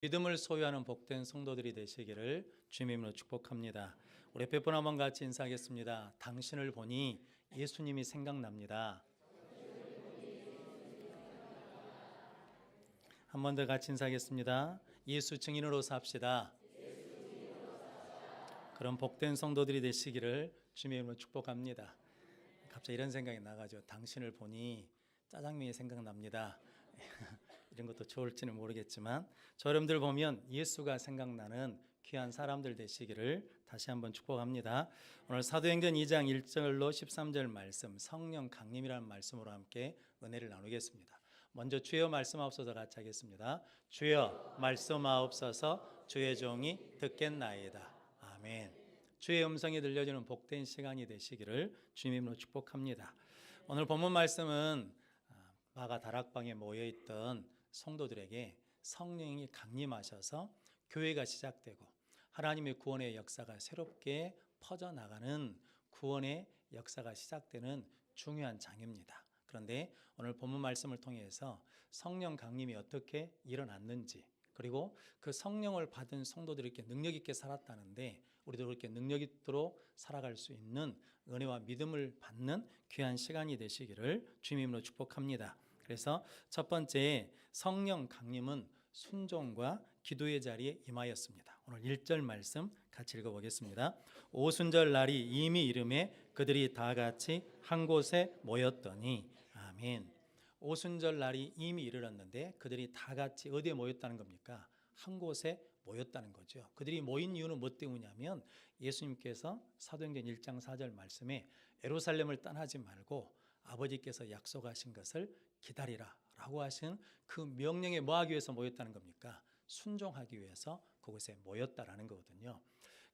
믿음을 소유하는 복된 성도들이 되시기를 주님의 이름으로 축복합니다. 우리 몇 분 한번 같이 인사하겠습니다. 당신을 보니 예수님이 생각납니다. 한 번 더 같이 인사하겠습니다. 예수 증인으로 삽시다. 그런 복된 성도들이 되시기를 주님의 이름으로 축복합니다. 갑자기 이런 생각이 나가죠. 당신을 보니 짜장면이 생각납니다. 이런 것도 좋을지는 모르겠지만 저 여러분들 보면 예수가 생각나는 귀한 사람들 되시기를 다시 한번 축복합니다. 오늘 사도행전 2장 1절로 13절 말씀, 성령 강림이라는 말씀으로 함께 은혜를 나누겠습니다. 먼저 주여 말씀하옵소서 같이 하겠습니다. 주여 말씀하옵소서, 주의 종이 듣겠나이다. 아멘. 주의 음성이 들려주는 복된 시간이 되시기를 주님으로 축복합니다. 오늘 본문 말씀은 마가 다락방에 모여있던 성도들에게 성령이 강림하셔서 교회가 시작되고 하나님의 구원의 역사가 새롭게 퍼져나가는 구원의 역사가 시작되는 중요한 장입니다. 그런데 오늘 본문 말씀을 통해서 성령 강림이 어떻게 일어났는지, 그리고 그 성령을 받은 성도들이 이렇게 능력 있게 살았다는데 우리도 그렇게 능력 있도록 살아갈 수 있는 은혜와 믿음을 받는 귀한 시간이 되시기를 주님으로 축복합니다. 그래서 첫 번째, 성령 강림은 순종과 기도의 자리에 임하였습니다. 오늘 1절 말씀 같이 읽어보겠습니다. 오순절 날이 이미 이르매 그들이 다 같이 한 곳에 모였더니. 아멘. 오순절 날이 이미 이르렀는데 그들이 다 같이 어디에 모였다는 겁니까? 한 곳에 모였다는 거죠. 그들이 모인 이유는 뭐 때문이냐면 예수님께서 사도행전 1장 4절 말씀에 예루살렘을 떠나지 말고 아버지께서 약속하신 것을 기다리라 라고 하신 그 명령에 뭐하기 위해서 모였다는 겁니까? 순종하기 위해서 그곳에 모였다라는 거거든요.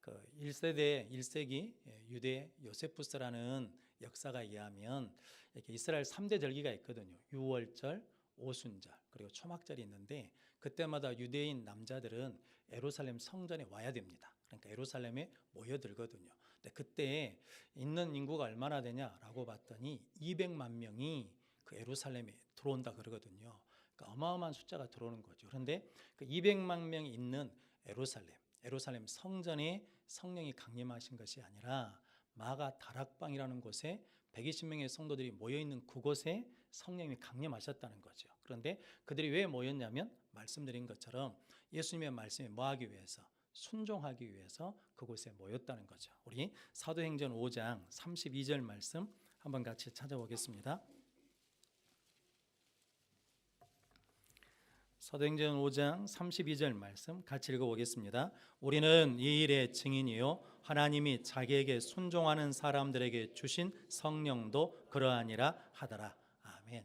그 1세기 유대 요세푸스라는 역사가 의하면 이렇게 이스라엘 3대 절기가 있거든요. 유월절, 오순절, 그리고 초막절이 있는데 그때마다 유대인 남자들은 예루살렘 성전에 와야 됩니다. 그러니까 예루살렘에 모여들거든요. 근데 그때 있는 인구가 얼마나 되냐라고 봤더니 200만 명이 그 예루살렘에 들어온다 그러거든요. 그러니까 어마어마한 숫자가 들어오는 거죠. 그런데 그 200만 명이 있는 예루살렘 성전에 성령이 강림하신 것이 아니라 마가 다락방이라는 곳에 120명의 성도들이 모여있는 그곳에 성령이 강림하셨다는 거죠. 그런데 그들이 왜 모였냐면 말씀드린 것처럼 예수님의 말씀에 뭐하기 위해서, 순종하기 위해서 그곳에 모였다는 거죠. 우리 사도행전 5장 32절 말씀 한번 같이 찾아보겠습니다. 사도행전 5장 32절 말씀 같이 읽어보겠습니다. 우리는 이 일의 증인이요 하나님이 자기에게 순종하는 사람들에게 주신 성령도 그러하니라 하더라. 아멘.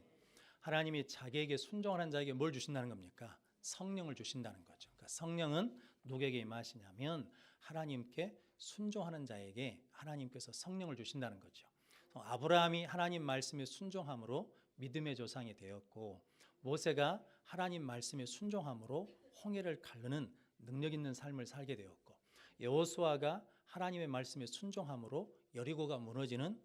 하나님이 자기에게 순종하는 자에게 뭘 주신다는 겁니까? 성령을 주신다는 거죠. 그러니까 성령은 누구에게 임하시냐면 하나님께 순종하는 자에게 하나님께서 성령을 주신다는 거죠. 아브라함이 하나님 말씀에 순종함으로 믿음의 조상이 되었고, 모세가 하나님 말씀에 순종함으로 홍해를 가르는 능력 있는 삶을 살게 되었고, 여호수아가 하나님의 말씀에 순종함으로 여리고가 무너지는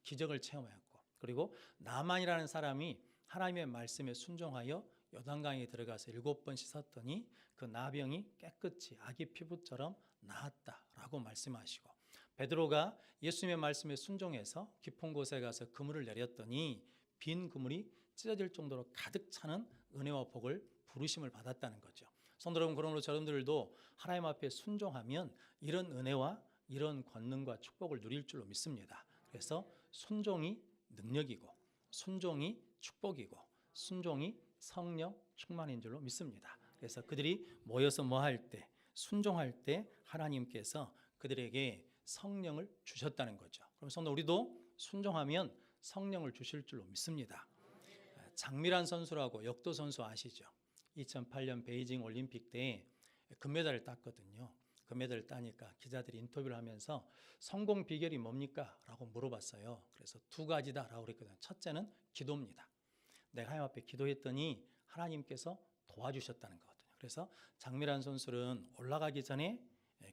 기적을 체험하였고, 그리고 나만이라는 사람이 하나님의 말씀에 순종하여 요단강에 들어가서 7번 씻었더니 그 나병이 깨끗이 아기 피부처럼 나았다라고 말씀하시고, 베드로가 예수님의 말씀에 순종해서 깊은 곳에 가서 그물을 내렸더니 빈 그물이 찢어질 정도로 가득 차는 은혜와 복을 부르심을 받았다는 거죠. 성도 여러분, 그러므로 여러분들도 하나님 앞에 순종하면 이런 은혜와 이런 권능과 축복을 누릴 줄로 믿습니다. 그래서 순종이 능력이고, 순종이 축복이고, 순종이 성령 충만인 줄로 믿습니다. 그래서 그들이 모여서 뭐 할 때, 순종할 때 하나님께서 그들에게 성령을 주셨다는 거죠. 그럼 성도, 우리도 순종하면 성령을 주실 줄로 믿습니다. 장미란 선수라고 역도 선수 아시죠? 2008년 베이징 올림픽 때 금메달을 땄거든요. 금메달을 따니까 기자들이 인터뷰를 하면서 성공 비결이 뭡니까? 라고 물어봤어요. 그래서 2가지다 라고 그랬거든요. 첫째는 기도입니다. 내가 하나님 앞에 기도했더니 하나님께서 도와주셨다는 거거든요. 그래서 장미란 선수는 올라가기 전에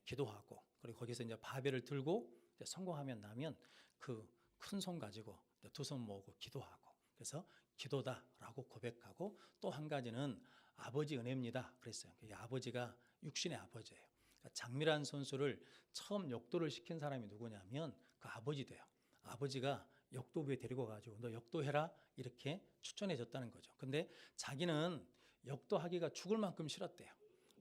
기도하고, 그리고 거기서 이제 바벨을 들고 성공하면 나면 그 큰 손 가지고 2손 모으고 기도하고, 그래서 기도다라고 고백하고, 또 한 가지는 아버지 은혜입니다. 그랬어요. 이 아버지가 육신의 아버지예요. 그러니까 장미란 선수를 처음 역도를 시킨 사람이 누구냐면 그 아버지 돼요. 아버지가 역도부에 데리고 가지고 너 역도해라 이렇게 추천해 줬다는 거죠. 근데 자기는 역도하기가 죽을 만큼 싫었대요.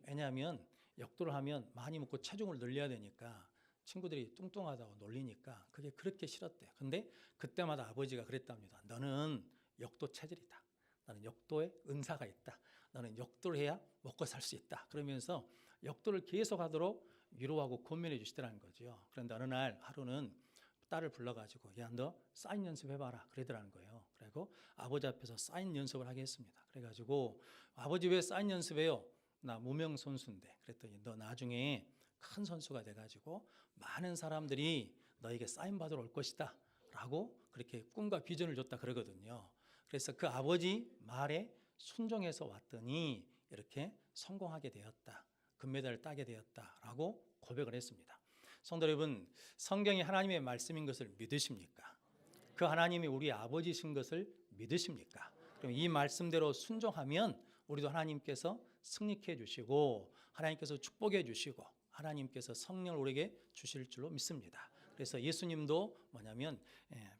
왜냐하면 역도를 하면 많이 먹고 체중을 늘려야 되니까 친구들이 뚱뚱하다고 놀리니까 그게 그렇게 싫었대요. 근데 그때마다 아버지가 그랬답니다. 너는 역도 체질이다. 나는 역도에 은사가 있다. 너는 역도를 해야 먹고 살 수 있다. 그러면서 역도를 계속하도록 위로하고 권면해 주시더라는 거죠. 그런데 어느 날 하루는 딸을 불러가지고 야, 너 사인 연습해봐라 그러더라는 거예요. 그리고 아버지 앞에서 사인 연습을 하게 했습니다. 그래가지고 아버지 왜 사인 연습해요? 나 무명 선수인데. 그랬더니 너 나중에 큰 선수가 돼가지고 많은 사람들이 너에게 사인 받으러 올 것이다 라고 그렇게 꿈과 비전을 줬다 그러거든요. 그래서 그 아버지 말에 순종해서 왔더니 이렇게 성공하게 되었다. 금메달을 따게 되었다라고 고백을 했습니다. 성도 여러분, 성경이 하나님의 말씀인 것을 믿으십니까? 그 하나님이 우리 아버지신 것을 믿으십니까? 그럼 이 말씀대로 순종하면 우리도 하나님께서 승리케 해주시고 하나님께서 축복해 주시고 하나님께서 성령을 우리에게 주실 줄로 믿습니다. 그래서 예수님도 뭐냐면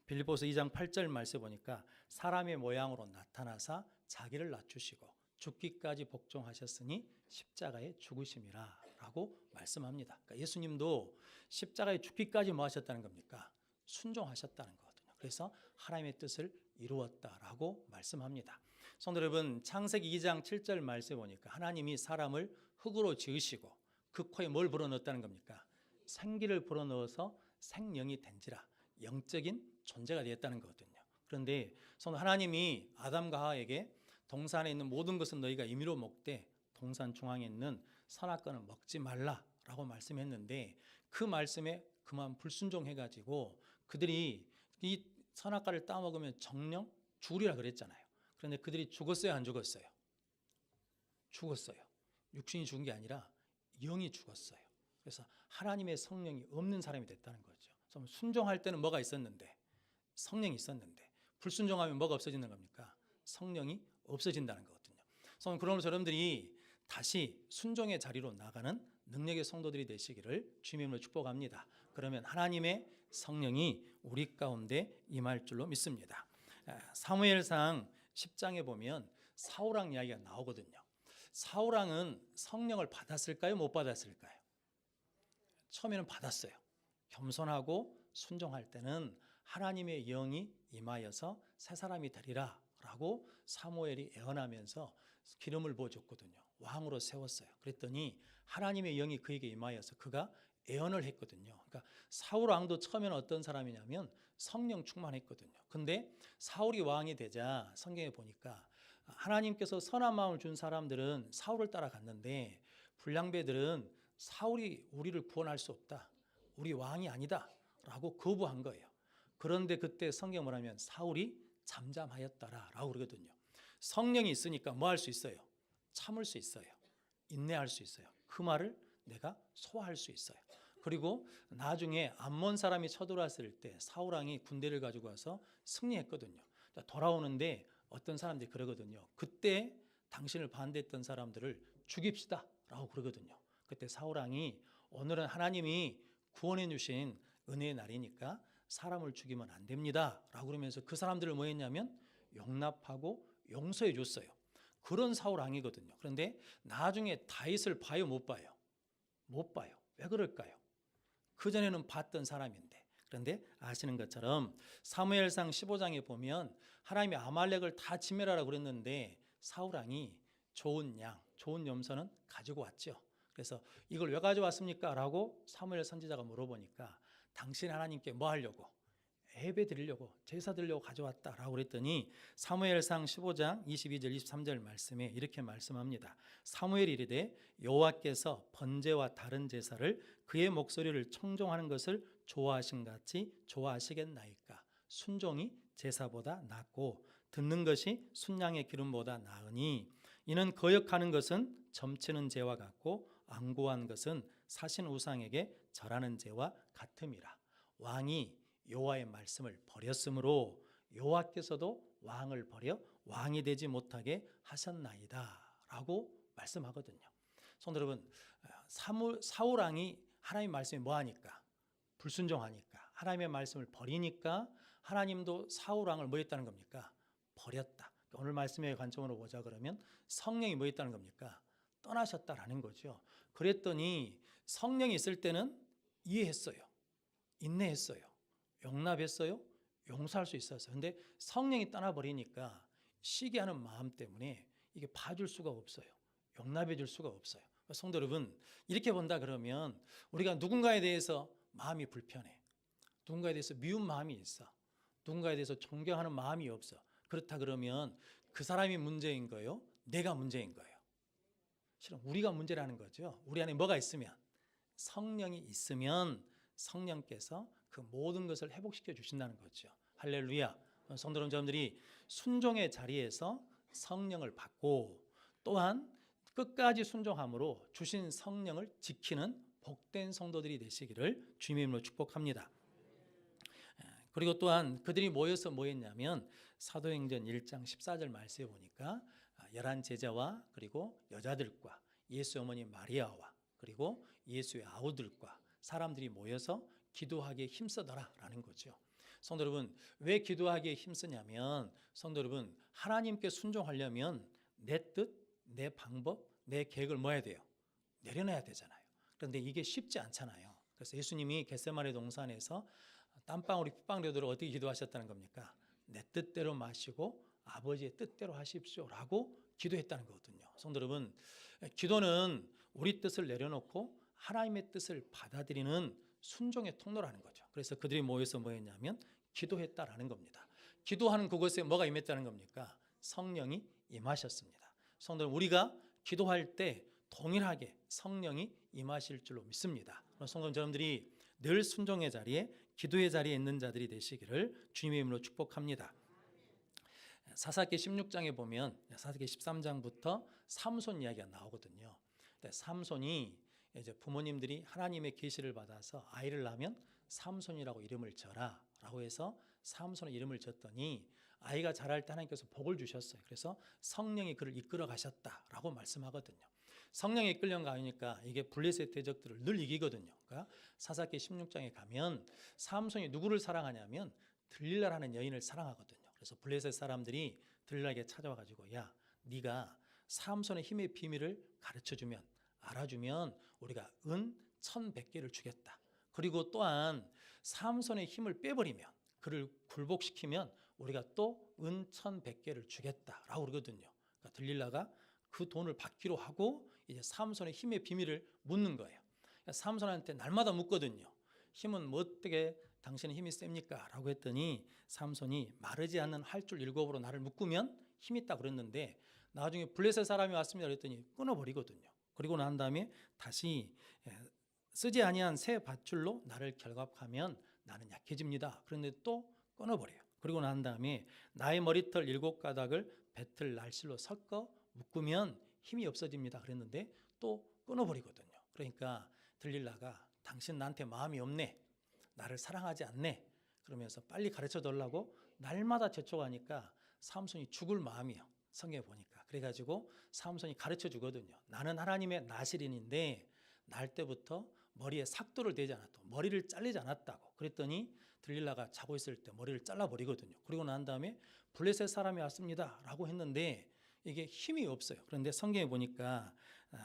빌립보서 2장 8절 말씀 보니까 사람의 모양으로 나타나사 자기를 낮추시고 죽기까지 복종하셨으니 십자가에 죽으심이라 라고 말씀합니다. 그러니까 예수님도 십자가에 죽기까지 뭐 하셨다는 겁니까? 순종하셨다는 거거든요. 그래서 하나님의 뜻을 이루었다라고 말씀합니다. 성도 여러분, 창세기 2장 7절 말씀에 보니까 하나님이 사람을 흙으로 지으시고 그 코에 뭘 불어넣었다는 겁니까? 생기를 불어넣어서 생명이 된지라 영적인 존재가 되었다는 거거든요. 그런데 성도 하나님이 아담과 하와에게 동산에 있는 모든 것은 너희가 임의로 먹되 동산 중앙에 있는 선악과는 먹지 말라라고 말씀했는데 그 말씀에 그만 불순종해가지고 그들이 이 선악과를 따먹으면 정령 죽으리라 그랬잖아요. 그런데 그들이 죽었어요, 안 죽었어요? 죽었어요. 육신이 죽은 게 아니라 영이 죽었어요. 그래서 하나님의 성령이 없는 사람이 됐다는 거죠. 순종할 때는 뭐가 있었는데? 성령이 있었는데 불순종하면 뭐가 없어지는 겁니까? 성령이 없어진다는 거거든요. 그러면서 여러분들이 다시 순종의 자리로 나가는 능력의 성도들이 되시기를 주님의 이름으로 축복합니다. 그러면 하나님의 성령이 우리 가운데 임할 줄로 믿습니다. 사무엘상 10장에 보면 사울왕 이야기가 나오거든요. 사울왕은 성령을 받았을까요? 못 받았을까요? 처음에는 받았어요. 겸손하고 순종할 때는 하나님의 영이 임하여서 새 사람이 되리라 라고 사무엘이 애언하면서 기름을 부어줬거든요. 왕으로 세웠어요. 그랬더니 하나님의 영이 그에게 임하여서 그가 애언을 했거든요. 그러니까 사울 왕도 처음에는 어떤 사람이냐면 성령 충만했거든요. 근데 사울이 왕이 되자 성경에 보니까 하나님께서 선한 마음을 준 사람들은 사울을 따라갔는데 불량배들은 사울이 우리를 구원할 수 없다. 우리 왕이 아니다. 라고 거부한 거예요. 그런데 그때 성경 뭐라면 사울이 잠잠하였다라고 그러거든요. 성령이 있으니까 뭐 할 수 있어요? 참을 수 있어요. 인내할 수 있어요. 그 말을 내가 소화할 수 있어요. 그리고 나중에 암몬 사람이 쳐들어왔을 때 사울 왕이 군대를 가지고 와서 승리했거든요. 돌아오는데 어떤 사람들이 그러거든요. 그때 당신을 반대했던 사람들을 죽입시다 라고 그러거든요. 그때 사울 왕이 오늘은 하나님이 구원해 주신 은혜의 날이니까 사람을 죽이면 안 됩니다 라고 그러면서 그 사람들을 뭐 했냐면 용납하고 용서해 줬어요. 그런 사울 왕이거든요. 그런데 나중에 다윗을 봐요, 못 봐요? 못 봐요. 왜 그럴까요? 그전에는 봤던 사람인데. 그런데 아시는 것처럼 사무엘상 15장에 보면 하나님이 아말렉을 다 진멸하라고 그랬는데 사울 왕이 좋은 양, 좋은 염소는 가지고 왔죠. 그래서 이걸 왜 가져왔습니까? 라고 사무엘 선지자가 물어보니까 당신 하나님께 뭐 하려고? 예배 드리려고, 제사 드리려고 가져왔다라고 그랬더니 사무엘상 15장 22절 23절 말씀에 이렇게 말씀합니다. 사무엘이 이르되 여호와께서 번제와 다른 제사를 그의 목소리를 청종하는 것을 좋아하신 같이 좋아하시겠나이까? 순종이 제사보다 낫고 듣는 것이 순양의 기름보다 나으니 이는 거역하는 것은 점치는 죄와 같고 안고한 것은 사신 우상에게 절하는 죄와 같음이라. 왕이 여호와의 말씀을 버렸으므로 여호와께서도 왕을 버려 왕이 되지 못하게 하셨나이다 라고 말씀하거든요. 성도 여러분, 사울 왕이 하나님 말씀에 뭐하니까? 불순종하니까, 하나님의 말씀을 버리니까 하나님도 사울 왕을 뭐 했다는 겁니까? 버렸다. 오늘 말씀의 관점으로 보자 그러면 성령이 뭐 했다는 겁니까? 떠나셨다라는 거죠. 그랬더니 성령이 있을 때는 이해했어요. 인내했어요. 용납했어요. 용서할 수 있었어요. 근데 성령이 떠나버리니까 시기하는 마음 때문에 이게 봐줄 수가 없어요. 용납해 줄 수가 없어요. 성도 여러분, 이렇게 본다 그러면 우리가 누군가에 대해서 마음이 불편해. 누군가에 대해서 미운 마음이 있어. 누군가에 대해서 존경하는 마음이 없어. 그렇다 그러면 그 사람이 문제인 거예요? 내가 문제인 거예요? 실은 우리가 문제라는 거죠. 우리 안에 뭐가 있으면, 성령이 있으면 성령께서 그 모든 것을 회복시켜 주신다는 거죠. 할렐루야. 성도 여러분들이 순종의 자리에서 성령을 받고 또한 끝까지 순종함으로 주신 성령을 지키는 복된 성도들이 되시기를 주님의 이름으로 축복합니다. 그리고 또한 그들이 모여서 뭐 했냐면 사도행전 1장 14절 말씀에 보니까 11 제자와 그리고 여자들과 예수 어머니 마리아와 그리고 예수의 아우들과 사람들이 모여서 기도하기에 힘쓰더라라는 거죠. 성도 여러분, 왜 기도하기에 힘쓰냐면 성도 여러분, 하나님께 순종하려면 내 뜻, 내 방법, 내 계획을 뭐 해야 돼요? 내려놔야 되잖아요. 그런데 이게 쉽지 않잖아요. 그래서 예수님이 겟세마네 동산에서 땀방울이 핏방울 되도록 어떻게 기도하셨다는 겁니까? 내 뜻대로 마시고 아버지의 뜻대로 하십시오라고 기도했다는 거거든요. 성도 여러분, 기도는 우리 뜻을 내려놓고 하나님의 뜻을 받아들이는 순종의 통로라는 거죠. 그래서 그들이 모여서 뭐 했냐면 기도했다라는 겁니다. 기도하는 그곳에 뭐가 임했다는 겁니까? 성령이 임하셨습니다. 성도 여러분, 우리가 기도할 때 동일하게 성령이 임하실 줄로 믿습니다. 성도 여러분들이 늘 순종의 자리에, 기도의 자리에 있는 자들이 되시기를 주님의 이름으로 축복합니다. 사사기 16장에 보면 사사기 13장부터 삼손 이야기가 나오거든요. 삼손이 이제 부모님들이 하나님의 계시를 받아서 아이를 낳으면 삼손이라고 이름을 져라라고 해서 삼손의 이름을 졌더니 아이가 자랄 때 하나님께서 복을 주셨어요. 그래서 성령이 그를 이끌어 가셨다라고 말씀하거든요. 성령이 이끌려 가니까 이게 블레셋 대적들을 늘 이기거든요. 그러니까 사사기 16장에 가면 삼손이 누구를 사랑하냐면 들릴라라는 여인을 사랑하거든요. 그래서 블레셋 사람들이 들릴라에게 찾아와 가지고 야, 네가 삼손의 힘의 비밀을 가르쳐주면, 알아주면 우리가 은 1,100개를 주겠다. 그리고 또한 삼손의 힘을 빼버리면, 그를 굴복시키면 우리가 또 은 1,100개를 주겠다라고 그러거든요. 그러니까 들릴라가 그 돈을 받기로 하고 이제 삼손의 힘의 비밀을 묻는 거예요. 그러니까 삼손한테 날마다 묻거든요. 힘은 뭐 어떻게 당신의 힘이 셉니까? 라고 했더니 삼손이 마르지 않는 활줄 7으로 나를 묶으면 힘이 있다 그랬는데 나중에 블레셋 사람이 왔습니다 그랬더니 끊어버리거든요. 그리고 난 다음에 다시 쓰지 아니한 새 밧줄로 나를 결박하면 나는 약해집니다. 그런데 또 끊어버려요. 그리고 난 다음에 나의 머리털 7가닥을 배틀 날실로 섞어 묶으면 힘이 없어집니다. 그랬는데 또 끊어버리거든요. 그러니까 들릴라가 당신 나한테 마음이 없네. 나를 사랑하지 않네. 그러면서 빨리 가르쳐 달라고 날마다 재촉하니까 삼손이 죽을 마음이요. 성경에 보니까. 그래가지고 삼손이 가르쳐 주거든요. 나는 하나님의 나실인인데 날 때부터 머리에 삭도를 대지 않았다고. 머리를 잘리지 않았다고. 그랬더니 들릴라가 자고 있을 때 머리를 잘라버리거든요. 그리고 난 다음에 블레셋 사람이 왔습니다 라고 했는데 이게 힘이 없어요. 그런데 성경에 보니까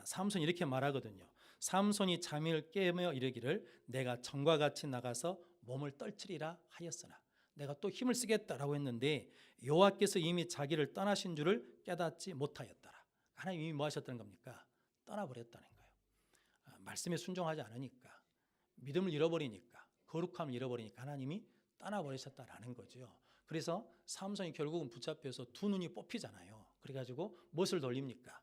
삼손이 이렇게 말하거든요. 삼손이 잠을 깨며 이르기를 내가 전과 같이 나가서 몸을 떨치리라 하였으나 내가 또 힘을 쓰겠다라고 했는데 여호와께서 이미 자기를 떠나신 줄을 깨닫지 못하였더라. 하나님이 뭐 하셨다는 겁니까? 떠나버렸다는 거예요. 말씀에 순종하지 않으니까, 믿음을 잃어버리니까, 거룩함을 잃어버리니까 하나님이 떠나버리셨다라는 거죠. 그래서 삼손이 결국은 붙잡혀서 두 눈이 뽑히잖아요. 그래가지고 무엇을 돌립니까?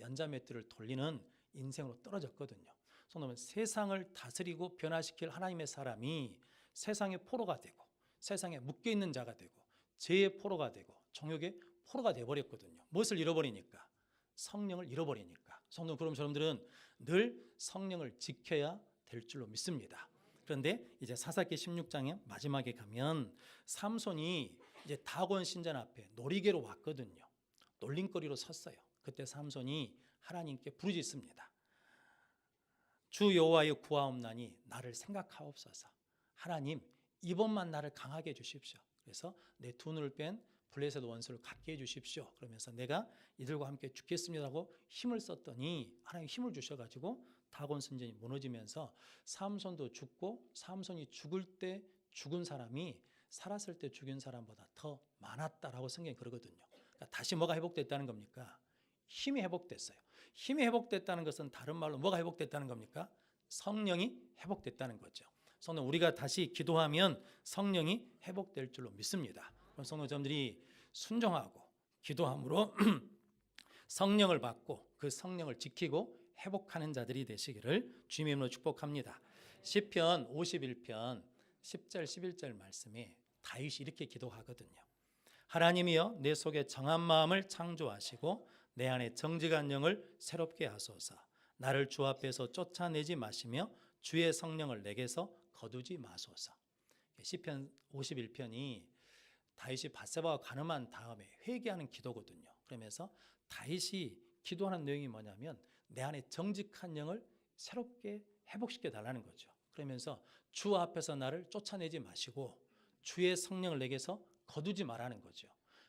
연자맷돌을 돌리는 인생으로 떨어졌거든요. 성도는 세상을 다스리고 변화시킬 하나님의 사람이 세상의 포로가 되고 세상에 묶여있는 자가 되고 죄의 포로가 되고 정욕의 포로가 되어버렸거든요. 무엇을 잃어버리니까? 성령을 잃어버리니까. 성도 그럼 여러분들은 늘 성령을 지켜야 될 줄로 믿습니다. 그런데 이제 사사기 16장의 마지막에 가면 삼손이 이제 다곤 신전 앞에 놀이개로 왔거든요. 놀림거리로 섰어요. 그때 삼손이 하나님께 부르짖습니다. 주 여호와여 구하옵나니 나를 생각하옵소서. 하나님, 이번만 나를 강하게 해주십시오. 그래서 내 두 눈을 뺀 블레셋 원수를 갖게 해주십시오. 그러면서 내가 이들과 함께 죽겠습니다 하고 힘을 썼더니 하나님 힘을 주셔가지고 다곤 선전이 무너지면서 삼손도 죽고, 삼손이 죽을 때 죽은 사람이 살았을 때 죽인 사람보다 더 많았다라고 성경이 그러거든요. 그러니까 다시 뭐가 회복됐다는 겁니까? 힘이 회복됐어요. 힘이 회복됐다는 것은 다른 말로 뭐가 회복됐다는 겁니까? 성령이 회복됐다는 거죠. 성도, 우리가 다시 기도하면 성령이 회복될 줄로 믿습니다. 성도점들이 순종하고 기도함으로 성령을 받고 그 성령을 지키고 회복하는 자들이 되시기를 주님의 이름으로 축복합니다. 시편 51편 10절 11절 말씀에 다윗이 이렇게 기도하거든요. 하나님이여 내 속에 정한 마음을 창조하시고 내 안에 정직한 영을 새롭게 하소서. 나를 주 앞에서 쫓아내지 마시며 주의 성령을 내게서 거두지 마소서. 시편 51편이 다윗이 밧세바와 간음한 다음에 회개하는 기도거든요. 그러면서 다윗이 기도하는 내용이 뭐냐면 내 안에 정직한 영을 새롭게 회복시켜 달라는 거죠. 그러면서 주 앞에서 나를 쫓아내지 마시고 주의 성령을 내게서 거두지 말라는 거죠.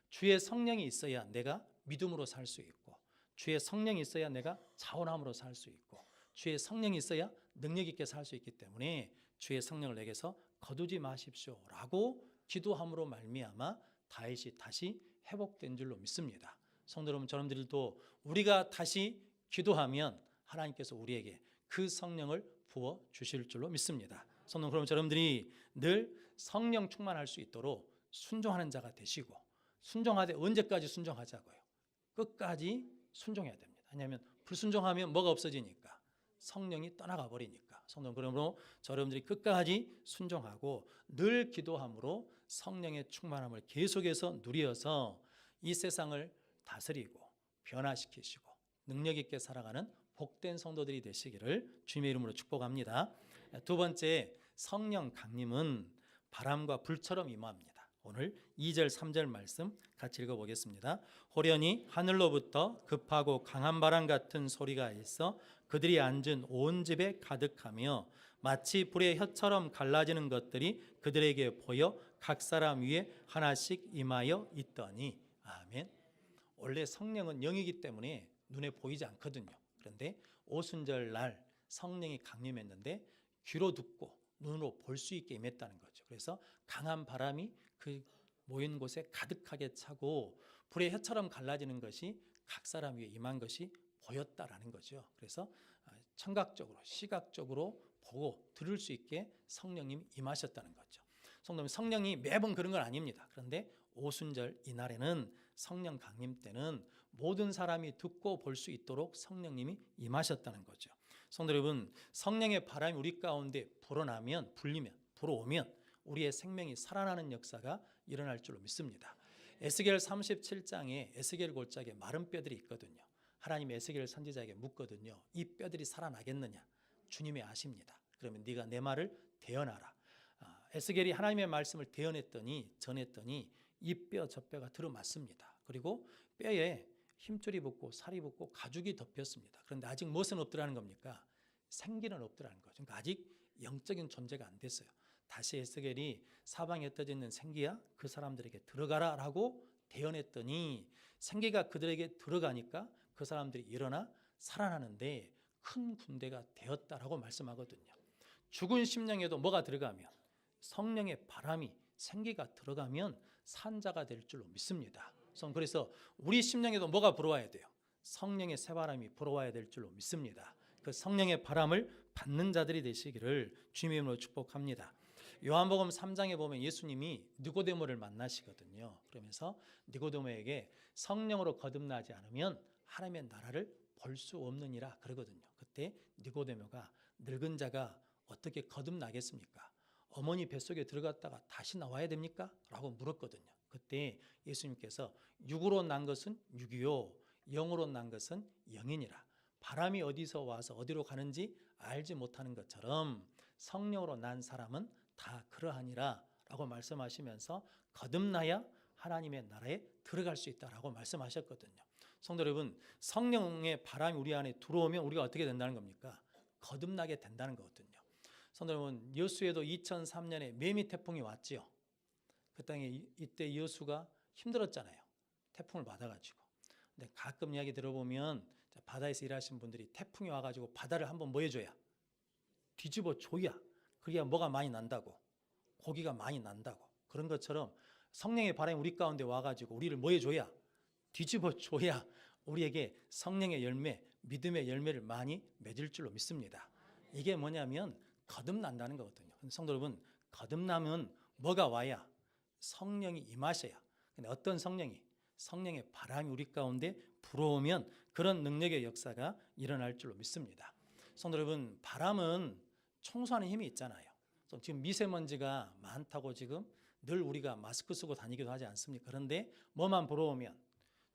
주의 성령이 있어야 내가 믿음으로 살 수 있고, 주의 성령이 있어야 내가 자원함으로 살 수 있고, 주의 성령이 있어야 능력 있게 살 수 있기 때문에 주의 성령을 내게서 거두지 마십시오라고 기도함으로 말미암아 다윗이 다시 회복된 줄로 믿습니다. 성도 여러분, 저놈들도 우리가 다시 기도하면 하나님께서 우리에게 그 성령을 부어 주실 줄로 믿습니다. 성도 여러분, 저놈들이 늘 성령 충만할 수 있도록 순종하는 자가 되시고, 순종하되 언제까지 순종하자고요? 끝까지 순종해야 됩니다. 왜냐하면 불순종하면 뭐가 없어지니까? 성령이 떠나가 버리니까. 성도 그러므로 여러분들이 끝까지 순종하고 늘 기도함으로 성령의 충만함을 계속해서 누려서 이 세상을 다스리고 변화시키시고 능력 있게 살아가는 복된 성도들이 되시기를 주님의 이름으로 축복합니다. 두 번째, 성령 강림은 바람과 불처럼 임합니다. 오늘 2절 3절 말씀 같이 읽어보겠습니다. 호련히 하늘로부터 급하고 강한 바람 같은 소리가 있어 그들이 앉은 온 집에 가득하며 마치 불의 혀처럼 갈라지는 것들이 그들에게 보여 각 사람 위에 하나씩 임하여 있더니. 아멘. 원래 성령은 영이기 때문에 눈에 보이지 않거든요. 그런데 오순절 날 성령이 강림했는데 귀로 듣고 눈으로 볼 수 있게 임했다는 거죠. 그래서 강한 바람이 그 모인 곳에 가득하게 차고 불의 혀처럼 갈라지는 것이 각 사람 위에 임한 것이 보였다라는 거죠. 그래서 청각적으로 시각적으로 보고 들을 수 있게 성령님이 임하셨다는 거죠. 성령이 매번 그런 건 아닙니다. 그런데 오순절 이날에는 성령 강림 때는 모든 사람이 듣고 볼 수 있도록 성령님이 임하셨다는 거죠. 성도 여러분, 성령의 바람이 우리 가운데 불어오면 우리의 생명이 살아나는 역사가 일어날 줄로 믿습니다. 에스겔 37장에 에스겔 골짜기에 마른 뼈들이 있거든요. 하나님이 에스겔 선지자에게 묻거든요. 이 뼈들이 살아나겠느냐? 주님이 아십니다. 그러면 네가 내 말을 대언하라. 에스겔이 하나님의 말씀을 전했더니 이 뼈 저 뼈가 들어맞습니다. 그리고 뼈에 힘줄이 붙고 살이 붙고 가죽이 덮였습니다. 그런데 아직 무엇은 없더라는 겁니까? 생기는 없더라는 거죠. 그러니까 아직 영적인 존재가 안 됐어요. 다시 에스겔이 사방에 흩어져 있는 생기야 그 사람들에게 들어가라라고 대언했더니 생기가 그들에게 들어가니까 그 사람들이 일어나 살아나는데 큰 군대가 되었다라고 말씀하거든요. 죽은 심령에도 뭐가 들어가면, 성령의 바람이 생기가 들어가면 산자가 될 줄로 믿습니다. 그래서 우리 심령에도 뭐가 불어와야 돼요? 성령의 새바람이 불어와야 될 줄로 믿습니다. 그 성령의 바람을 받는 자들이 되시기를 주님의 이름으로 축복합니다. 요한복음 3장에 보면 예수님이 니고데모를 만나시거든요. 그러면서 니고데모에게 성령으로 거듭나지 않으면 하나님의 나라를 볼 수 없느니라 그러거든요. 그때 니고데모가 늙은 자가 어떻게 거듭나겠습니까? 어머니 뱃속에 들어갔다가 다시 나와야 됩니까? 라고 물었거든요. 그때 예수님께서 육으로 난 것은 육이요 영으로 난 것은 영이니라. 바람이 어디서 와서 어디로 가는지 알지 못하는 것처럼 성령으로 난 사람은 다 그러하니라 라고 말씀하시면서 거듭나야 하나님의 나라에 들어갈 수 있다라고 말씀하셨거든요. 성도 여러분, 성령의 바람이 우리 안에 들어오면 우리가 어떻게 된다는 겁니까? 거듭나게 된다는 거거든요. 성도 여러분, 여수에도 2003년에 매미 태풍이 왔지요. 그 땅에 이때 여수가 힘들었잖아요. 태풍을 받아가지고. 근데 가끔 이야기 들어보면 바다에서 일하시는 분들이 태풍이 와가지고 바다를 한번 뭐 해줘야? 뒤집어 줘야. 그래야 뭐가 많이 난다고. 고기가 많이 난다고. 그런 것처럼 성령의 바람이 우리 가운데 와가지고 우리를 뭐 해줘야? 뒤집어 줘야 우리에게 성령의 열매, 믿음의 열매를 많이 맺을 줄로 믿습니다. 이게 뭐냐면 거듭난다는 거거든요. 성도 여러분, 거듭나면 뭐가 와야? 성령이 임하셔야. 근데 어떤 성령이? 성령의 바람이 우리 가운데 불어오면 그런 능력의 역사가 일어날 줄로 믿습니다. 성도 여러분, 바람은 청소하는 힘이 있잖아요. 지금 미세먼지가 많다고 지금 늘 우리가 마스크 쓰고 다니기도 하지 않습니까? 그런데 뭐만 불어오면,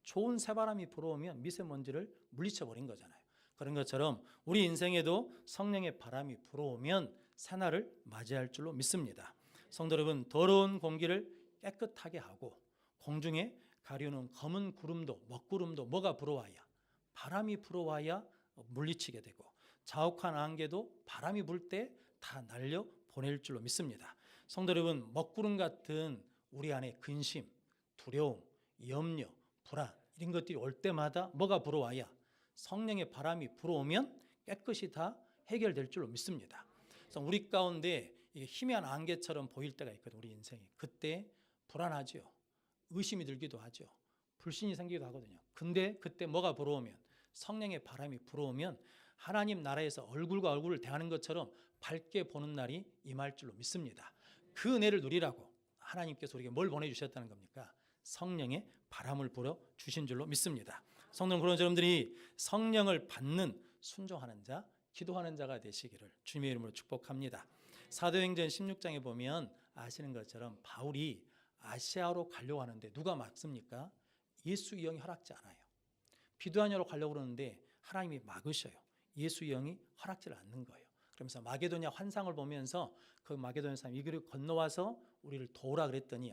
좋은 새바람이 불어오면 미세먼지를 물리쳐 버린 거잖아요. 그런 것처럼 우리 인생에도 성령의 바람이 불어오면 새날을 맞이할 줄로 믿습니다. 성도 여러분, 더러운 공기를 깨끗하게 하고 공중에 가려는 검은 구름도, 먹구름도 뭐가 불어와야? 바람이 불어와야 물리치게 되고, 자욱한 안개도 바람이 불 때 다 날려 보낼 줄로 믿습니다. 성도 여러분, 먹구름 같은 우리 안에 근심, 두려움, 염려, 불안 이런 것들이 올 때마다 뭐가 불어와야? 성령의 바람이 불어오면 깨끗이 다 해결될 줄로 믿습니다. 그래서 우리 가운데 희미한 안개처럼 보일 때가 있거든요. 우리 인생에. 그때 불안하죠. 의심이 들기도 하죠. 불신이 생기기도 하거든요. 근데 그때 뭐가 불어오면, 성령의 바람이 불어오면 하나님 나라에서 얼굴과 얼굴을 대하는 것처럼 밝게 보는 날이 임할 줄로 믿습니다. 그 은혜를 누리라고 하나님께서 우리에게 뭘 보내주셨다는 겁니까? 성령의 바람을 불어 주신 줄로 믿습니다. 성령 그런 여러분들이 성령을 받는 순종하는 자, 기도하는 자가 되시기를 주님의 이름으로 축복합니다. 사도행전 16장에 보면 아시는 것처럼 바울이 아시아로 가려고 하는데 누가 막습니까? 예수의 영이 허락지 않아요. 비두아니아로 가려고 그러는데 하나님이 막으셔요. 예수의 영이 허락지를 않는 거예요. 그러면서 마게도냐 환상을 보면서 그 마게도냐 사람이 이 길을 건너와서 우리를 도우라 그랬더니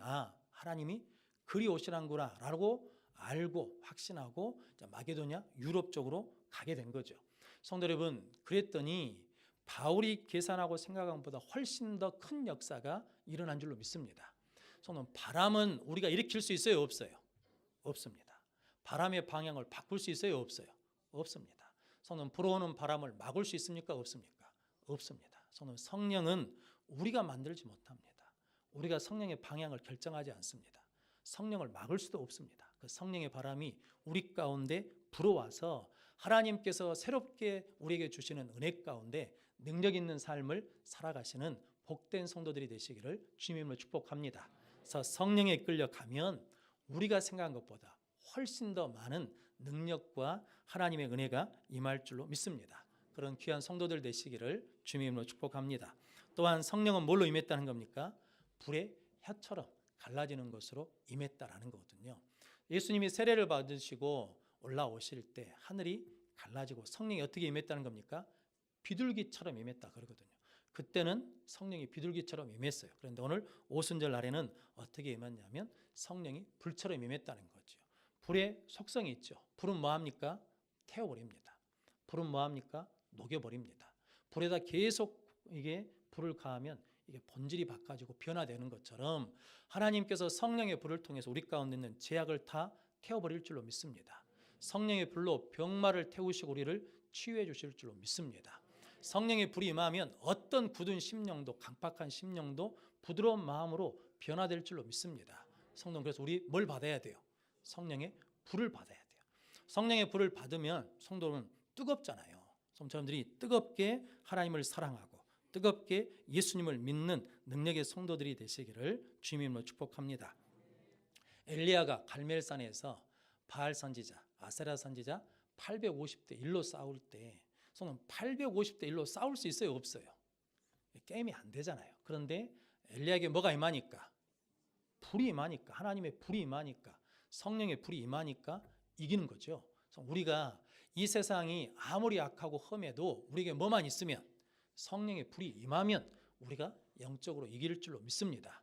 하나님이 그리 오시란구나 라고 알고 확신하고 마게도냐 유럽 쪽으로 가게 된 거죠. 성도 여러분, 그랬더니 바울이 계산하고 생각한 것보다 훨씬 더 큰 역사가 일어난 줄로 믿습니다. 성도, 바람은 우리가 일으킬 수 있어요, 없어요? 없습니다. 바람의 방향을 바꿀 수 있어요, 없어요? 없습니다. 성도, 불어오는 바람을 막을 수 있습니까, 없습니까? 없습니다. 성도, 성령은 우리가 만들지 못합니다. 우리가 성령의 방향을 결정하지 않습니다. 성령을 막을 수도 없습니다. 그 성령의 바람이 우리 가운데 불어와서 하나님께서 새롭게 우리에게 주시는 은혜 가운데 능력 있는 삶을 살아가시는 복된 성도들이 되시기를 주님의 이름으로 축복합니다. 그래서 성령에 이끌려 가면 우리가 생각한 것보다 훨씬 더 많은 능력과 하나님의 은혜가 임할 줄로 믿습니다. 그런 귀한 성도들 되시기를 주님의 이름으로 축복합니다. 또한 성령은 뭘로 임했다는 겁니까? 불의 혀처럼 갈라지는 것으로 임했다라는 거거든요. 예수님이 세례를 받으시고 올라오실 때 하늘이 갈라지고 성령이 어떻게 임했다는 겁니까? 비둘기처럼 임했다 그러거든요. 그때는 성령이 비둘기처럼 임했어요. 그런데 오늘 오순절 날에는 어떻게 임했냐면 성령이 불처럼 임했다는 거죠. 불의 속성이 있죠. 불은 뭐합니까? 태워버립니다. 불은 뭐합니까? 녹여버립니다. 불에다 계속 이게 불을 가하면 이게 본질이 바꿔지고 변화되는 것처럼 하나님께서 성령의 불을 통해서 우리 가운데 있는 죄악을 다 태워버릴 줄로 믿습니다. 성령의 불로 병마를 태우시고 우리를 치유해 주실 줄로 믿습니다. 성령의 불이 임하면 어떤 굳은 심령도, 강팍한 심령도 부드러운 마음으로 변화될 줄로 믿습니다. 성도, 그래서 우리 뭘 받아야 돼요? 성령의 불을 받아야 돼요. 성령의 불을 받으면 성도는 뜨겁잖아요. 성도들이 뜨겁게 하나님을 사랑하고 뜨겁게 예수님을 믿는 능력의 성도들이 되시기를 주님의 이름으로 축복합니다. 엘리야가 갈멜산에서 바알 선지자, 아세라 선지자 850대 1로 싸울 때 성도는 850대 1로 싸울 수 있어요, 없어요? 게임이 안 되잖아요. 그런데 엘리야에게 뭐가 임하니까? 불이 임하니까, 하나님의 불이 임하니까, 성령의 불이 임하니까 이기는 거죠. 우리가 이 세상이 아무리 악하고 험해도 우리에게 뭐만 있으면, 성령의 불이 임하면 우리가 영적으로 이길 줄로 믿습니다.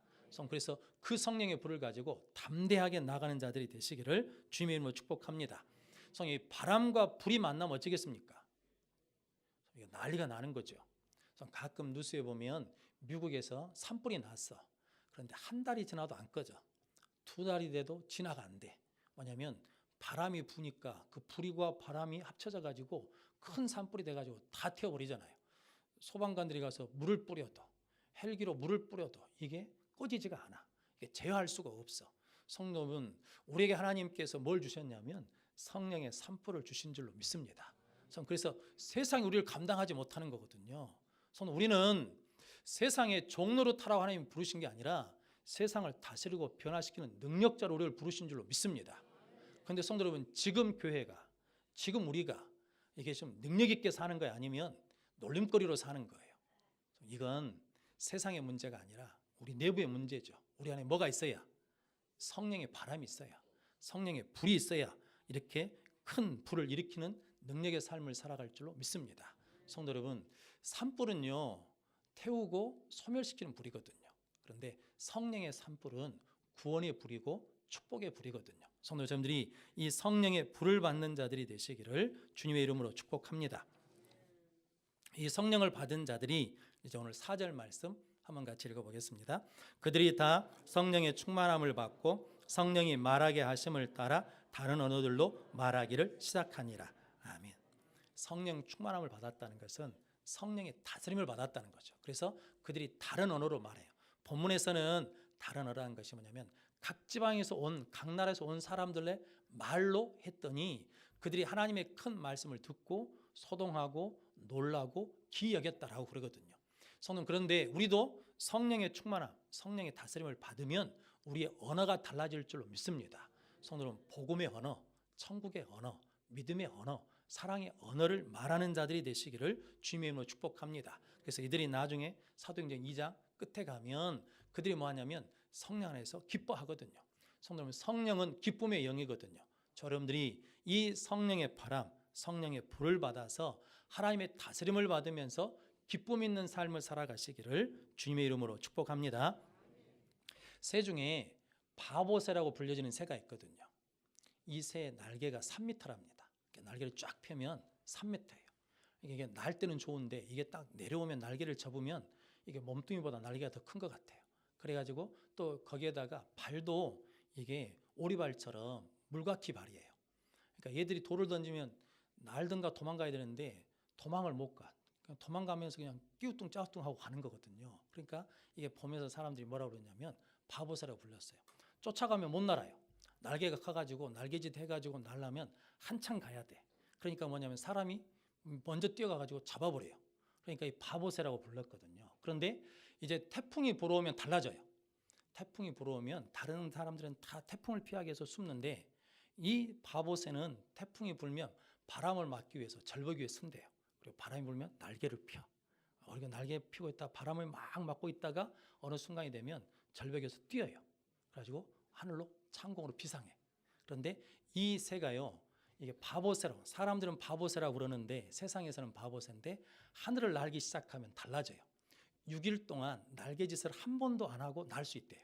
그래서 그 성령의 불을 가지고 담대하게 나가는 자들이 되시기를 주님의 이름으로 축복합니다. 성령이 바람과 불이 만나면 어쩌겠습니까? 이게 난리가 나는 거죠. 가끔 뉴스에 보면 미국에서 산불이 났어. 그런데 한 달이 지나도 안 꺼져. 두 달이 돼도 진화가 안 돼. 뭐냐면 바람이 부니까 그 불과 바람이 합쳐져 가지고 큰 산불이 돼 가지고 다 태워버리잖아요. 소방관들이 가서 물을 뿌려도, 헬기로 물을 뿌려도 이게 꺼지지가 않아. 이게 제어할 수가 없어. 성도는 우리에게 하나님께서 뭘 주셨냐면 성령의 산불을 주신 줄로 믿습니다. 그래서 세상이 우리를 감당하지 못하는 거거든요. 우리는 세상의 종로로 타라고 하나님이 부르신 게 아니라 세상을 다스리고 변화시키는 능력자로 우리를 부르신 줄로 믿습니다. 그런데 성도 여러분, 지금 교회가, 지금 우리가 이게 좀 능력 있게 사는 거야, 아니면 놀림거리로 사는 거예요? 이건 세상의 문제가 아니라 우리 내부의 문제죠. 우리 안에 뭐가 있어야? 성령의 바람이 있어야, 성령의 불이 있어야 이렇게 큰 불을 일으키는 능력의 삶을 살아갈 줄로 믿습니다. 성도 여러분, 산불은요 태우고 소멸시키는 불이거든요. 그런데 성령의 산불은 구원의 불이고 축복의 불이거든요. 성도 여러분들이 이 성령의 불을 받는 자들이 되시기를 주님의 이름으로 축복합니다. 이 성령을 받은 자들이 이제 오늘 4절 말씀 한번 같이 읽어보겠습니다. 그들이 다 성령의 충만함을 받고 성령이 말하게 하심을 따라 다른 언어들로 말하기를 시작하니라. 아멘. 성령 충만함을 받았다는 것은 성령의 다스림을 받았다는 거죠. 그래서 그들이 다른 언어로 말해요. 본문에서는 다른 언어라는 것이 뭐냐면 각 지방에서 온, 각 나라에서 온 사람들의 말로 했더니 그들이 하나님의 큰 말씀을 듣고 소동하고 놀라고 기이 여겼다라고 그러거든요. 성도는 그런데 우리도 성령의 충만함, 성령의 다스림을 받으면 우리의 언어가 달라질 줄로 믿습니다. 성도는 복음의 언어, 천국의 언어, 믿음의 언어, 사랑의 언어를 말하는 자들이 되시기를 주님의 이름으로 축복합니다. 그래서 이들이 나중에 사도행전 2장 끝에 가면 그들이 뭐 하냐면 성령 안에서 기뻐하거든요. 성도는 성령은 기쁨의 영이거든요. 여러분들이 이 성령의 바람, 성령의 불을 받아서 하나님의 다스림을 받으면서 기쁨 있는 삶을 살아가시기를 주님의 이름으로 축복합니다. 새 중에 바보새라고 불려지는 새가 있거든요. 이 새의 날개가 3m랍니다. 날개를 쫙 펴면 3m예요. 이게 날 때는 좋은데 이게 딱 내려오면 날개를 접으면 이게 몸뚱이보다 날개가 더 큰 것 같아요. 그래가지고 또 거기에다가 발도 이게 오리발처럼 물과기 발이에요. 그러니까 얘들이 돌을 던지면 날든가 도망가야 되는데 도망을 못 가. 그냥 도망가면서 그냥 끼우뚱 하고 가는 거거든요. 그러니까 이게 보면서 사람들이 뭐라고 그러냐면 바보새라고 불렀어요. 쫓아가면 못 날아요. 날개가 커가지고 날개짓 해가지고 날려면 한참 가야 돼. 그러니까 뭐냐면 사람이 먼저 뛰어가가지고 잡아버려요. 그러니까 이 바보새라고 불렀거든요. 그런데 이제 태풍이 불어오면 달라져요. 태풍이 불어오면 다른 사람들은 다 태풍을 피하기 위해서 숨는데 이 바보새는 태풍이 불면 바람을 막기 위해서 절벽 위에 쓴대요. 그리고 바람이 불면 날개를 펴. 우리가 날개 피고 있다 바람을 막 막고 있다가 어느 순간이 되면 절벽에서 뛰어요. 그래가지고 하늘로 창공으로 비상해. 그런데 이 새가요, 이게 바보새라고, 사람들은 바보새라고 그러는데 세상에서는 바보새인데 하늘을 날기 시작하면 달라져요. 6일 동안 날개짓을 한 번도 안 하고 날 수 있대요.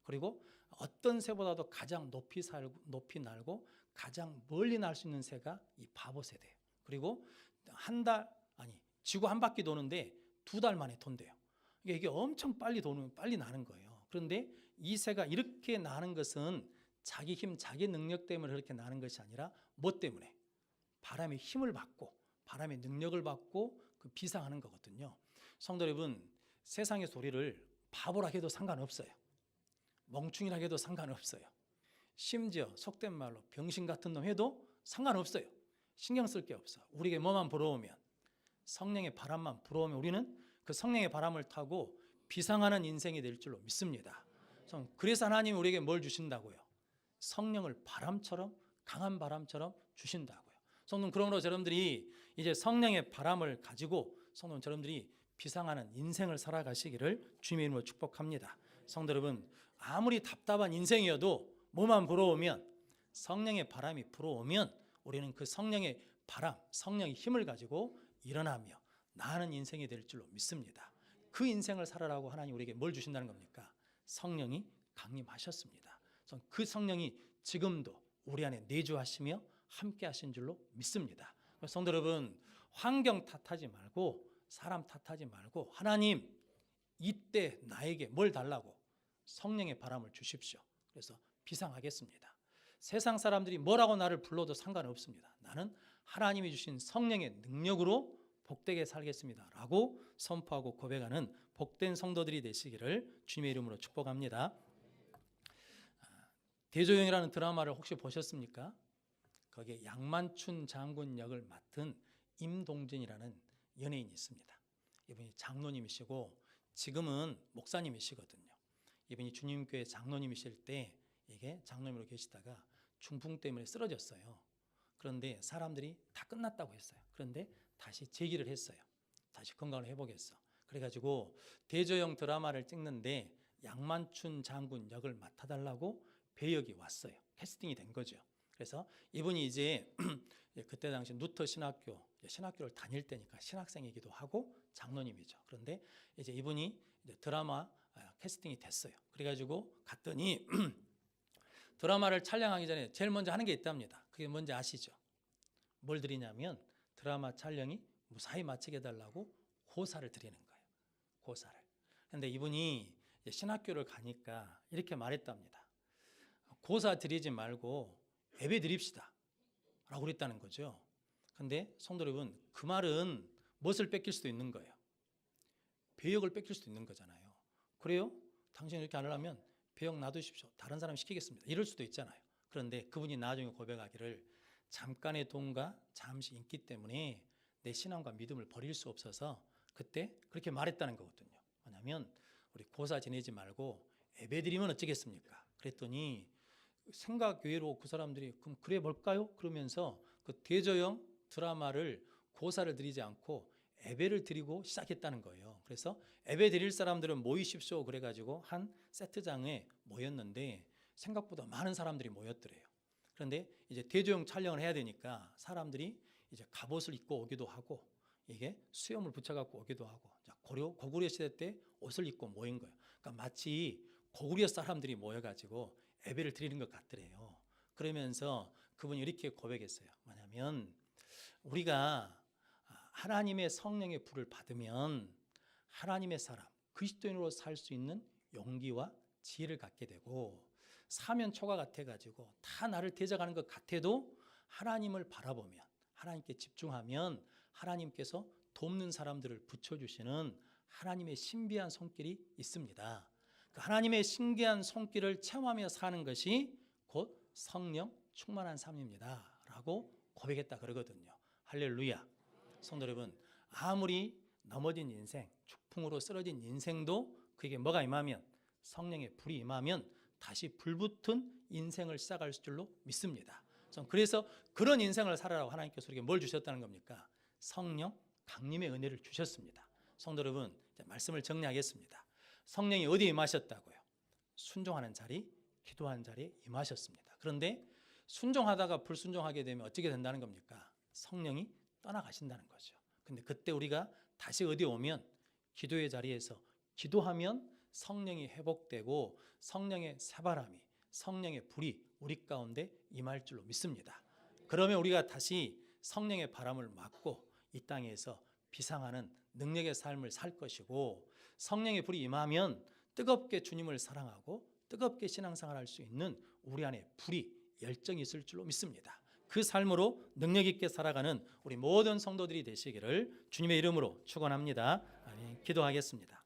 그리고 어떤 새보다도 가장 높이 날고 가장 멀리 날 수 있는 새가 이 바보새돼요. 그리고 지구 한 바퀴 도는데 2달 만에 돈대요. 이게 엄청 빨리 나는 거예요. 그런데 이 새가 이렇게 나는 것은 자기 힘, 자기 능력 때문에 그렇게 나는 것이 아니라 뭐 때문에? 바람의 힘을 받고 바람의 능력을 받고 그 비상하는 거거든요. 성도 여러분, 세상의 소리를 바보라 해도 상관없어요. 멍충이라 해도 상관없어요. 심지어 속된 말로 병신 같은 놈 해도 상관없어요. 신경 쓸 게 없어. 우리에게 뭐만 불어오면, 성령의 바람만 불어오면 우리는 그 성령의 바람을 타고 비상하는 인생이 될 줄로 믿습니다. 그래서 하나님이 우리에게 뭘 주신다고요? 성령을 바람처럼, 강한 바람처럼 주신다고요. 성도 그러므로 여러분들이 이제 성령의 바람을 가지고 성도 여러분들이 비상하는 인생을 살아가시기를 주님의 이름으로 축복합니다. 성도 여러분, 아무리 답답한 인생이어도 뭐만 불어오면, 성령의 바람이 불어오면 우리는 그 성령의 바람, 성령의 힘을 가지고 일어나며 나아가는 인생이 될 줄로 믿습니다. 그 인생을 살아라고 하나님 우리에게 뭘 주신다는 겁니까? 성령이 강림하셨습니다. 그 성령이 지금도 우리 안에 내주하시며 함께 하신 줄로 믿습니다. 성도 여러분, 환경 탓하지 말고 사람 탓하지 말고 하나님 이때 나에게 뭘 달라고 성령의 바람을 주십시오. 그래서 비상하겠습니다. 세상 사람들이 뭐라고 나를 불러도 상관없습니다. 나는 하나님이 주신 성령의 능력으로 복되게 살겠습니다 라고 선포하고 고백하는 복된 성도들이 되시기를 주님의 이름으로 축복합니다. 대조영이라는 드라마를 혹시 보셨습니까? 거기에 양만춘 장군 역을 맡은 임동진이라는 연예인이 있습니다. 이분이 장로님이시고 지금은 목사님이시거든요. 이분이 주님교회 장로님이실 때 이게 장로님으로 계시다가 중풍 때문에 쓰러졌어요. 그런데 사람들이 다 끝났다고 했어요. 그런데 다시 재기를 했어요. 다시 건강을 회복했어. 그래가지고 대조영 드라마를 찍는데 양만춘 장군 역을 맡아달라고 배역이 왔어요. 캐스팅이 된 거죠. 그래서 이분이 이제 그때 당시 누터 신학교를 다닐 때니까 신학생이기도 하고 장로님이죠. 그런데 이제 이분이 이제 드라마 캐스팅이 됐어요. 그래가지고 갔더니 드라마를 촬영하기 전에 제일 먼저 하는 게 있답니다. 그게 뭔지 아시죠? 뭘 드리냐면 드라마 촬영이 무사히 마치게 해달라고 고사를 드리는 거예요. 고사를. 그런데 이분이 신학교를 가니까 이렇게 말했답니다. 고사 드리지 말고 예배 드립시다 라고 그랬다는 거죠. 근데 성도 여러분, 그 말은 무엇을 뺏길 수도 있는 거예요. 배역을 뺏길 수도 있는 거잖아요. 그래요? 당신이 이렇게 안 하려면 배역 놔두십시오. 다른 사람 시키겠습니다. 이럴 수도 있잖아요. 그런데 그분이 나중에 고백하기를 잠깐의 돈과 잠시 인기 때문에 내 신앙과 믿음을 버릴 수 없어서 그때 그렇게 말했다는 거거든요. 뭐냐면 우리 고사 지내지 말고 예배 드리면 어쩌겠습니까? 그랬더니 생각 외로 그 사람들이 그럼 그래 볼까요? 그러면서 그 대조영 드라마를 고사를 드리지 않고 예배를 드리고 시작했다는 거예요. 그래서 예배 드릴 사람들은 모이십시오 그래가지고 한 세트장에 모였는데 생각보다 많은 사람들이 모였더래요. 그런데 이제 대조영 촬영을 해야 되니까 사람들이 이제 갑옷을 입고 오기도 하고 이게 수염을 붙여갖고 오기도 하고 고구려 시대 때 옷을 입고 모인 거예요. 그러니까 마치 고구려 사람들이 모여가지고 예배를 드리는 것 같더래요. 그러면서 그분이 이렇게 고백했어요. 뭐냐면 우리가 하나님의 성령의 불을 받으면 하나님의 사람, 그리스도인으로 살 수 있는 용기와 지혜를 갖게 되고 사면초가 같아가지고 다 나를 대적하는 것 같아도 하나님을 바라보면 하나님께 집중하면 하나님께서 돕는 사람들을 붙여주시는 하나님의 신비한 손길이 있습니다. 그 하나님의 신기한 손길을 체험하며 사는 것이 곧 성령 충만한 삶입니다 라고 고백했다 그러거든요. 할렐루야. 성도 여러분, 아무리 넘어진 인생, 죽풍으로 쓰러진 인생도 그에게 뭐가 임하면 성령의 불이 임하면 다시 불붙은 인생을 시작할 줄로 믿습니다. 그래서 그런 인생을 살아라고 하나님께서 우리에게 뭘 주셨다는 겁니까? 성령 강림의 은혜를 주셨습니다. 성도 여러분, 이제 말씀을 정리하겠습니다. 성령이 어디에 임하셨다고요? 순종하는 자리, 기도하는 자리에 임하셨습니다. 그런데 순종하다가 불순종하게 되면 어떻게 된다는 겁니까? 성령이 떠나가신다는 거죠. 근데 그때 우리가 다시 어디 오면 기도의 자리에서 기도하면 성령이 회복되고 성령의 새바람이 성령의 불이 우리 가운데 임할 줄로 믿습니다. 그러면 우리가 다시 성령의 바람을 맞고 이 땅에서 비상하는 능력의 삶을 살 것이고 성령의 불이 임하면 뜨겁게 주님을 사랑하고 뜨겁게 신앙생활 할 수 있는 우리 안에 불이 열정이 있을 줄로 믿습니다. 그 삶으로 능력 있게 살아가는 우리 모든 성도들이 되시기를 주님의 이름으로 축원합니다. 아멘. 기도하겠습니다.